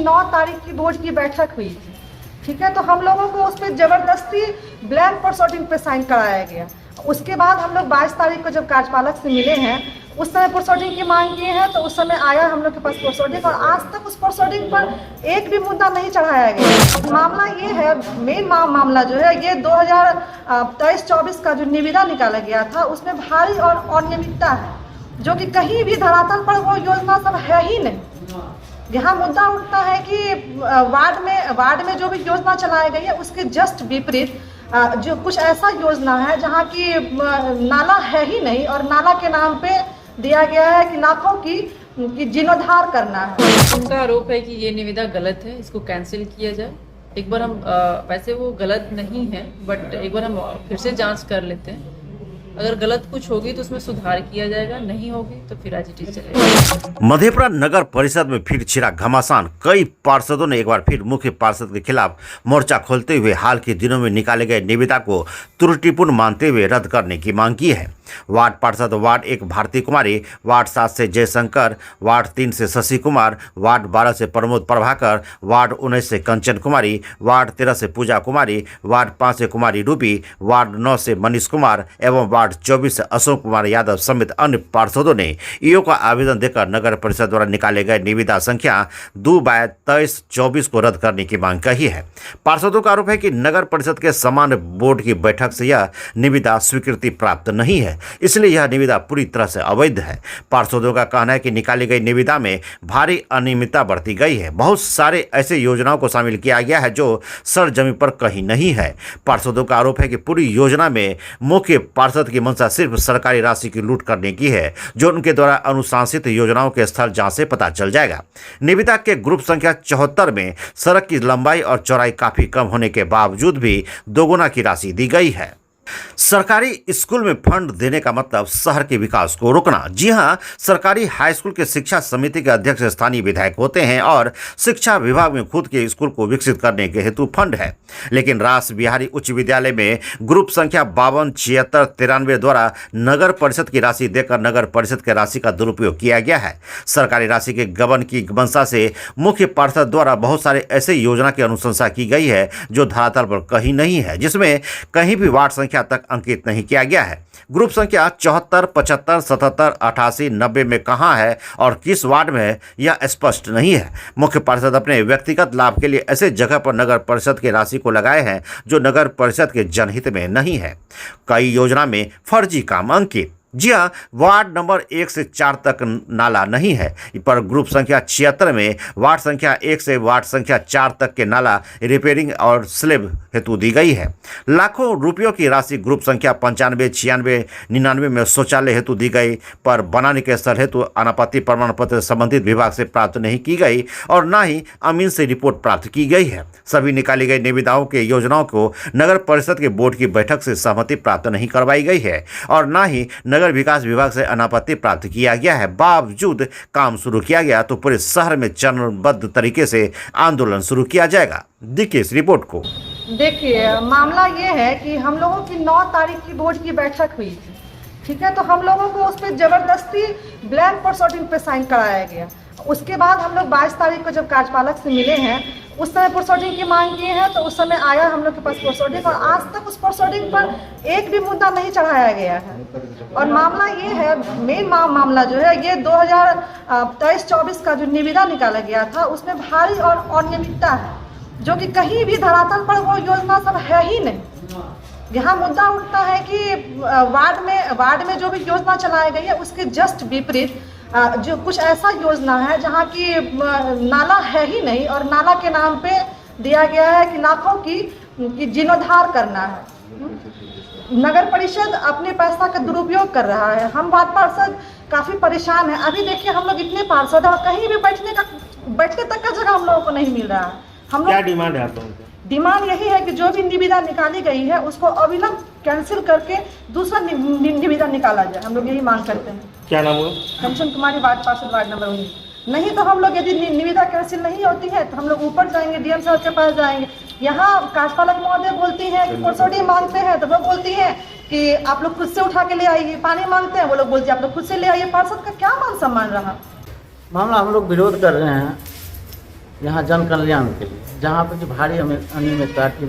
9 तारीख की बोर्ड की बैठक हुई थी, ठीक है। तो हम लोगों को उस पर जबरदस्ती ब्लैंक प्रोसोडिंग पे साइन कराया गया। उसके बाद हम लोग 22 तारीख को जब कार्यपालक से मिले हैं, उस समय प्रोसोडिंग की मांग किए हैं, तो उस समय आया हम लोग के पास प्रोसोडिंग, और आज तक उस प्रोसोडिंग पर एक भी मुद्दा नहीं चढ़ाया गया। मामला ये है, मेन मामला जो है ये 2023-24 का जो निविदा निकाला गया था, उसमें भारी और अनियमितता है, जो कि कहीं भी धरातल पर वो योजना सब है ही नहीं। यहाँ मुद्दा उठता है कि वार्ड में जो भी योजना चलाई गई है उसके जस्ट विपरीत जो कुछ ऐसा योजना है जहाँ की नाला है ही नहीं, और नाला के नाम पे दिया गया है कि लाखों की जीर्णोद्धार करना है। उनका आरोप है कि ये निविदा गलत है, इसको कैंसिल किया जाए। एक बार हम वैसे वो गलत नहीं है, बट एक बार हम फिर से जांच कर लेते हैं। अगर गलत कुछ होगी तो उसमें सुधार किया जाएगा, नहीं होगी तो फिर आज ही चलेगा। मधेपुरा नगर परिषद में फिर छिड़ा घमासान। कई पार्षदों ने एक बार फिर मुख्य पार्षद के खिलाफ मोर्चा खोलते हुए हाल के दिनों में निकाले गए निविदा को त्रुटिपूर्ण मानते हुए रद्द करने की मांग की है। वार्ड पार्षद वार्ड 1 भारती कुमारी, वार्ड 7 से जयशंकर, वार्ड 3 से शशि कुमार, वार्ड 12 से प्रमोद प्रभाकर, वार्ड 19 से कंचन कुमारी, वार्ड 13 से पूजा कुमारी, वार्ड 5 से कुमारी रूबी, वार्ड 9 से मनीष कुमार एवं वार्ड 24 से अशोक कुमार यादव समेत अन्य पार्षदों ने ईओ का आवेदन देकर नगर परिषद द्वारा निकाले गए निविदा संख्या 2/23-24 को रद्द करने की मांग की है। पार्षदों का आरोप है कि नगर परिषद के सामान्य बोर्ड की बैठक से यह निविदा स्वीकृति प्राप्त नहीं है, इसलिए यह निविदा पूरी तरह से अवैध है। पार्षदों का कहना है कि निकाली गई निविदा में भारी अनियमितता बरती गई है। बहुत सारे ऐसे योजनाओं को शामिल किया गया है जो सर जमीन पर कहीं नहीं है। पार्षदों का आरोप है कि पूरी योजना में मुख्य पार्षद की मंशा सिर्फ सरकारी राशि की लूट करने की है, जो उनके द्वारा अनुशासित योजनाओं के स्थल जांच से पता चल जाएगा। निविदा के ग्रुप संख्या 74 में सड़क की लंबाई और चौड़ाई काफी कम होने के बावजूद भी दोगुना की राशि दी गई है। सरकारी स्कूल में फंड देने का मतलब शहर के विकास को रोकना। जी हां, सरकारी हाई स्कूल के शिक्षा समिति के अध्यक्ष स्थानीय विधायक होते हैं और शिक्षा विभाग में खुद के स्कूल को विकसित करने के हेतु फंड है। लेकिन रास बिहारी उच्च विद्यालय में ग्रुप संख्या 527693 द्वारा नगर परिषद की राशि देकर नगर परिषद के राशि का दुरुपयोग किया गया है। सरकारी राशि के गबन की मंशा से मुख्य पार्षद द्वारा बहुत सारे ऐसे योजना की अनुशंसा की गई है जो धरातल पर कहीं नहीं है, जिसमें कहीं भी वार्ड संख्या तक अंकित नहीं किया गया है। ग्रुप संख्या 74, 75, 77, 88, 90 में कहां है और किस वार्ड में है, यह स्पष्ट नहीं है। मुख्य पार्षद अपने व्यक्तिगत लाभ के लिए ऐसे जगह पर नगर परिषद की राशि को लगाए हैं जो नगर परिषद के जनहित में नहीं है। कई योजना में फर्जी काम अंकित। जी हाँ, वार्ड नंबर 1 से 4 तक नाला नहीं है, पर ग्रुप संख्या 76 में वार्ड संख्या 1 से वार्ड संख्या 4 तक के नाला रिपेयरिंग और स्लैब हेतु दी गई है। लाखों रुपयों की राशि ग्रुप संख्या 95, 96, 99 में शौचालय हेतु दी गई, पर बनाने के स्थल हेतु अनापत्ति प्रमाण पत्र संबंधित विभाग से प्राप्त नहीं की गई और न ही अमीन से रिपोर्ट प्राप्त की गई है। सभी निकाली गई निविदाओं के योजनाओं को नगर परिषद के बोर्ड की बैठक से सहमति प्राप्त नहीं करवाई गई है और न ही नगर विकास विभाग से अनापत्ति प्राप्त किया गया है। बावजूद काम शुरू किया गया तो पूरे शहर में चरणबद्ध तरीके से आंदोलन शुरू किया जाएगा। देखिए इस रिपोर्ट को। देखिए, मामला ये है कि हम लोगों की 9 तारीख की बोर्ड की बैठक हुई थी, ठीक है। तो हम लोगों को उस पर जबरदस्ती ब्लैंक प्रोसोडिंग पे साइन कराया गया। उसके बाद हम लोग 22 तारीख को जब कार्यपालक से मिले हैं, उस समय प्रोसोडिंग की मांग किए हैं, तो उस समय आया हम लोग के पास प्रोसोडिंग, और आज तक उस प्रोसोडिंग पर एक भी मुद्दा नहीं चढ़ाया गया है। और मामला ये है, मेन मामला जो है ये 2023-24 का जो निविदा निकाला गया था, उसमें भारी और अनियमितता है, जो कि कहीं भी धरातल पर वो योजना सब है ही नहीं। यहाँ मुद्दा उठता है कि वार्ड में जो भी योजना चलाई गई है उसके जस्ट विपरीत जो कुछ ऐसा योजना है जहाँ की नाला है ही नहीं, और नाला के नाम पे दिया गया है कि लाखों की जीर्णोद्धार करना है। नगर परिषद अपने पैसा का दुरुपयोग कर रहा है। हम वार्ड पार्षद काफ़ी परेशान हैं। अभी देखिए, हम लोग इतने पार्षद हैं और कहीं भी बैठने तक का जगह हम लोगों को नहीं मिल रहा है। हम लोग क्या डिमांड है आप लोगों की? डिमांड यही है कि जो भी निविदा निकाली गई है उसको अविलंब कैंसिल करके दूसरा निविदा निकाला जाए। हम लोग यही मांग करते हैं। क्या नाम है? कंचन कुमारी, वार्ड पार्षद, वार्ड नंबर 19। नहीं तो हम लोग यदि निविदा कैंसिल नहीं होती है तो हम लोग ऊपर जाएंगे, डीएम साहब के पास जाएंगे। यहाँ कार्यपालक महोदय बोलती हैं कि प्रोसोडिंग मांगते हैं तो वो बोलती हैं कि आप लोग खुद से उठा के ले आइए। पानी मांगते हैं, वो लोग बोलते हैं आप लोग खुद से ले आइए। पार्षद का क्या मान सम्मान रहा? मामला हम लोग विरोध कर रहे हैं यहाँ जन कल्याण के लिए, जहाँ पर जो भारी अनियमितता की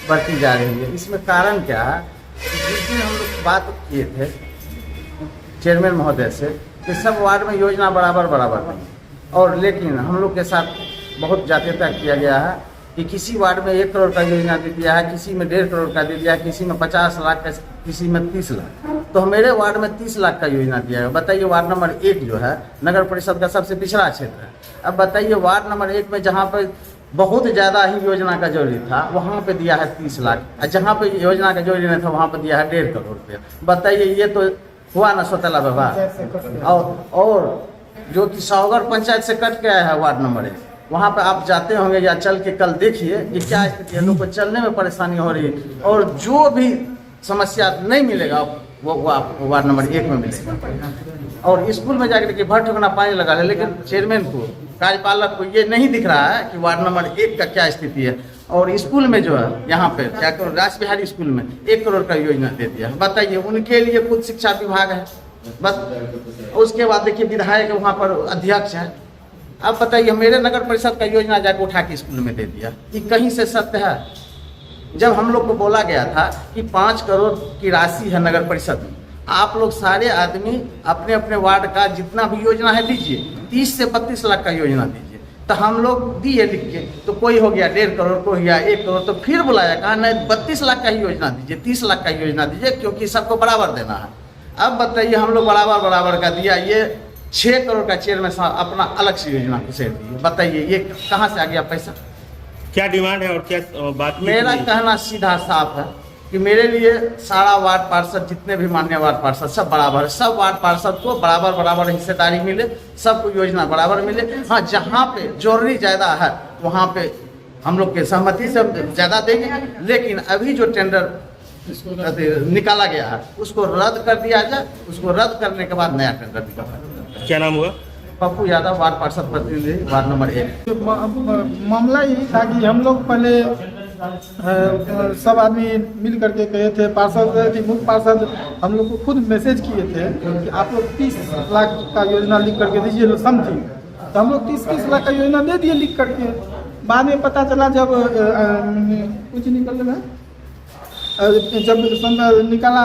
बढ़ती जा रही है। इसमें कारण क्या है? जिस दिन हम लोग बात किए थे चेयरमैन महोदय से कि सब वार्ड में योजना बराबर नहीं, और लेकिन हम लोग के साथ बहुत जातीयता किया गया है कि किसी वार्ड में 1 करोड़ का योजना दे दिया है, किसी में 1.5 करोड़ का दे दिया है, किसी में 50 लाख का, किसी में 30 लाख। तो मेरे वार्ड में 30 लाख का योजना दिया है। बताइए, वार्ड नंबर 1 जो है नगर परिषद का सबसे पिछड़ा क्षेत्र है। अब बताइए, वार्ड नंबर 1 में जहाँ पर बहुत ज़्यादा ही योजना का जरूरी था वहाँ पे दिया है 30 लाख, और जहाँ पे योजना का जरूरी नहीं था वहाँ पे दिया है 1.5 करोड़ रुपया। बताइए, ये तो हुआ ना सौतेला व्यवहार। और जो कि सावगर पंचायत से कट गया है वार्ड नंबर 1, वहाँ पे आप जाते होंगे या चल के कल देखिए कि क्या स्थिति है। लोग को चलने में परेशानी हो रही है, और जो भी समस्या नहीं मिलेगा वो आपको वार्ड नंबर 1 में मिलेगा। और स्कूल में जाकर के भर ठोकना पानी लगा है, लेकिन चेयरमैन को, कार्यपालक को ये नहीं दिख रहा है कि वार्ड नंबर 1 का क्या स्थिति है। और स्कूल में जो है यहाँ पे क्या करो, राज बिहारी स्कूल में 1 करोड़ का योजना दे दिया। बताइए, उनके लिए खुद शिक्षा विभाग है बस। उसके बाद देखिए विधायक वहाँ पर अध्यक्ष है। अब बताइए, मेरे नगर परिषद का योजना जाकर उठा के स्कूल में दे दिया, ये कहीं से सत्य है? जब हम लोग को बोला गया था कि 5 करोड़ की राशि है नगर परिषद में, आप लोग सारे आदमी अपने अपने वार्ड का जितना भी योजना है दीजिए, 30 से 32 लाख का योजना दीजिए। तो हम लोग दिए लिख के, तो कोई हो गया 1.5 करोड़, कोई हो गया 1 करोड़। तो फिर बुलाया, कहा नहीं 32 लाख का ही योजना दीजिए, 30 लाख का योजना दीजिए, क्योंकि सबको बराबर देना है। अब बताइए, हम लोग बराबर का दिया, ये 6 करोड़ का चेयरमैन साहब अपना अलग से योजना घुसेड़ दिए। बताइए, ये कहाँ से आ गया पैसा? क्या डिमांड है और क्या बात? मेरा कहना सीधा साफ है कि मेरे लिए सारा वार्ड पार्षद, जितने भी मान्य वार्ड पार्षद सब बराबर है। सब वार्ड पार्षद को बराबर हिस्सेदारी मिले, सबको योजना बराबर मिले। हाँ, जहाँ पे जरूरी ज़्यादा है वहाँ पे हम लोग के सहमति से ज़्यादा देंगे, लेकिन अभी जो टेंडर निकाला गया है उसको रद्द कर दिया जाए। उसको रद्द करने के बाद नया टेंडर निकाला। क्या नाम हुआ? पप्पू यादव, वार्ड पार्षद प्रतिनिधि, वार्ड नंबर 1। मामला यही था कि हम लोग पहले सब आदमी मिल करके कहे थे, पार्षद की मुख्य पार्षद हम लोग को खुद मैसेज किए थे कि आप लोग 30 लाख का योजना लिख करके दीजिए समथिंग। तो हम लोग 30 लाख का योजना दे दिए लिख करके। बाद में पता चला जब कुछ निकल रहा, जब निकाला,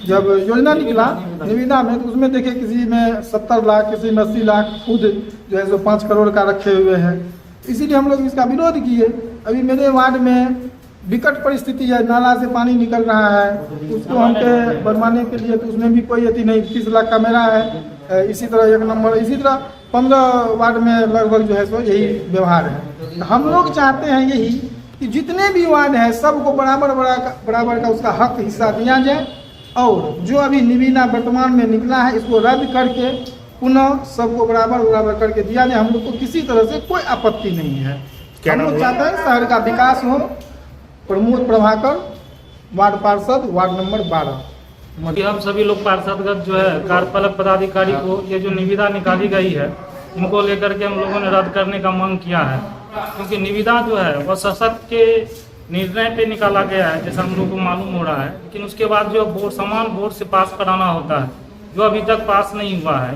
जब योजना निकला निविदा में, तो उसमें देखे किसी में 70 लाख, किसी में 80 लाख खुद जो है 5 करोड़ का रखे हुए हैं। इसीलिए हम लोग इसका विरोध किए। अभी मेरे वार्ड में विकट परिस्थिति है, नाला से पानी निकल रहा है, उसको हम पे बनवाने के लिए तो उसमें भी कोई अति नहीं। 30 लाख का मेरा है। इसी तरह 1 नंबर, इसी तरह 15 वार्ड में लगभग जो है सो यही व्यवहार है। हम लोग चाहते हैं यही कि जितने भी वार्ड है सबको बराबर का उसका हक हिस्सा दिया जाए, और जो अभी निविदा वर्तमान में निकला है इसको रद्द करके पुनः सबको बराबर करके दिया जाए। हम लोग को किसी तरह से कोई आपत्ति नहीं है। हम लोग चाहते हैं शहर का विकास हो। प्रमोद प्रभाकर, वार्ड पार्षद, वार्ड नंबर 12। हम सभी लोग पार्षदगत जो है कार्यपालक पदाधिकारी को ये जो निविदा निकाली गई है इनको लेकर के हम लोगों ने रद्द करने का मांग किया है, क्योंकि निविदा जो है वह सशक्त के निर्णय पे निकाला गया है जैसा हम लोग को मालूम हो रहा है। लेकिन उसके बाद जो बोर्ड समान बोर्ड से पास कराना होता है, जो अभी तक पास नहीं हुआ है।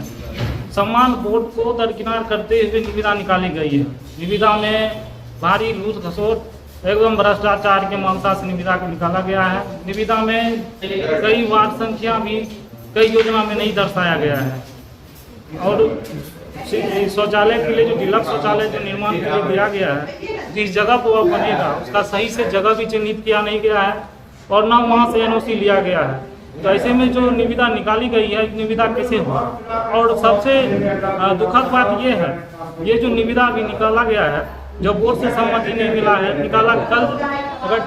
समान बोर्ड को दरकिनार करते हुए निविदा निकाली गई है। निविदा में भारी लूट खसोट, एकदम भ्रष्टाचार के मंशा से निविदा को निकाला गया है। निविदा में कई वार्ड संख्या भी कई योजना में नहीं दर्शाया गया है, और शौचालय के लिए जो डिलक्स शौचालय जो निर्माण के लिए दिया गया है, जिस जगह पर वह बनेगा उसका सही से जगह भी चिन्हित किया नहीं गया है, और ना वहाँ से NOC लिया गया है। तो ऐसे में जो निविदा निकाली गई है, निविदा कैसे हुआ? और सबसे दुखद बात ये है, ये जो निविदा अभी निकाला गया है, जो बोर्ड से सहमति नहीं मिला है, निकाला कल अगर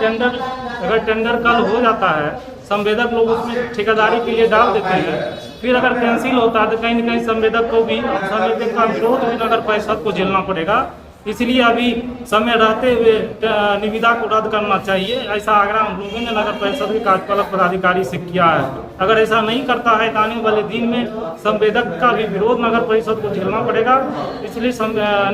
टेंडर कल हो जाता है, संवेदक लोग उसमें ठेकेदारी के लिए डाल देते हैं, फिर अगर कैंसिल होता है तो कहीं न कहीं संवेदक को भी, संवेदक का विरोध भी नगर परिषद को झेलना पड़ेगा। इसलिए अभी समय रहते हुए निविदा को रद्द करना चाहिए, ऐसा आग्रह हम लोगों ने नगर परिषद के कार्यपालक पदाधिकारी से किया है। अगर ऐसा नहीं करता है तो आने वाले दिन में संवेदक का भी विरोध नगर परिषद को झेलना पड़ेगा। इसलिए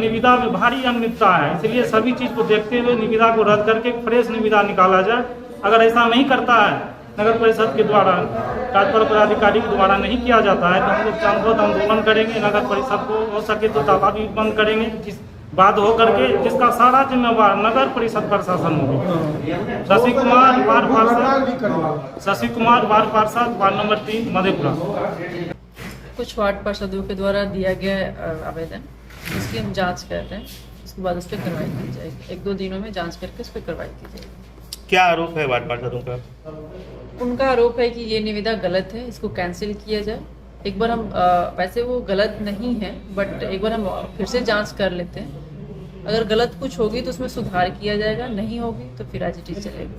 निविदा में भारी अनियमितता है, इसलिए सभी चीज़ को देखते हुए निविदा को रद्द करके फ्रेश निविदा निकाला जाए। अगर ऐसा नहीं करता है नगर परिषद के द्वारा कार्यपालक पदाधिकारी के द्वारा नहीं किया जाता है तो हम लोग चांदोद आंदोलन करेंगे। नगर परिषद को हो सके तो ताला भी बंद करेंगे, जिस बात हो करके जिसका सारा जिम्मेवार नगर परिषद प्रशासन होगी। शशि कुमार वार्ड पार्षद वार्ड नंबर 3 मधेपुरा। कुछ वार्ड पार्षदों के द्वारा दिया गया आवेदन, उसकी हम जांच कर रहे हैं, उसके बाद उस पर कार्रवाई की जाएगी। 1-2 दिनों में जांच करके उस पर कार्रवाई की जाएगी। क्या आरोप है वार्ड पार्षदों का? उनका आरोप है कि ये निविदा गलत है, इसको कैंसिल किया जाए। एक बार हम वैसे वो गलत नहीं है, बट एक बार हम फिर से जांच कर लेते हैं। अगर गलत कुछ होगी तो उसमें सुधार किया जाएगा, नहीं होगी तो फिर एज इट इज चलेगा।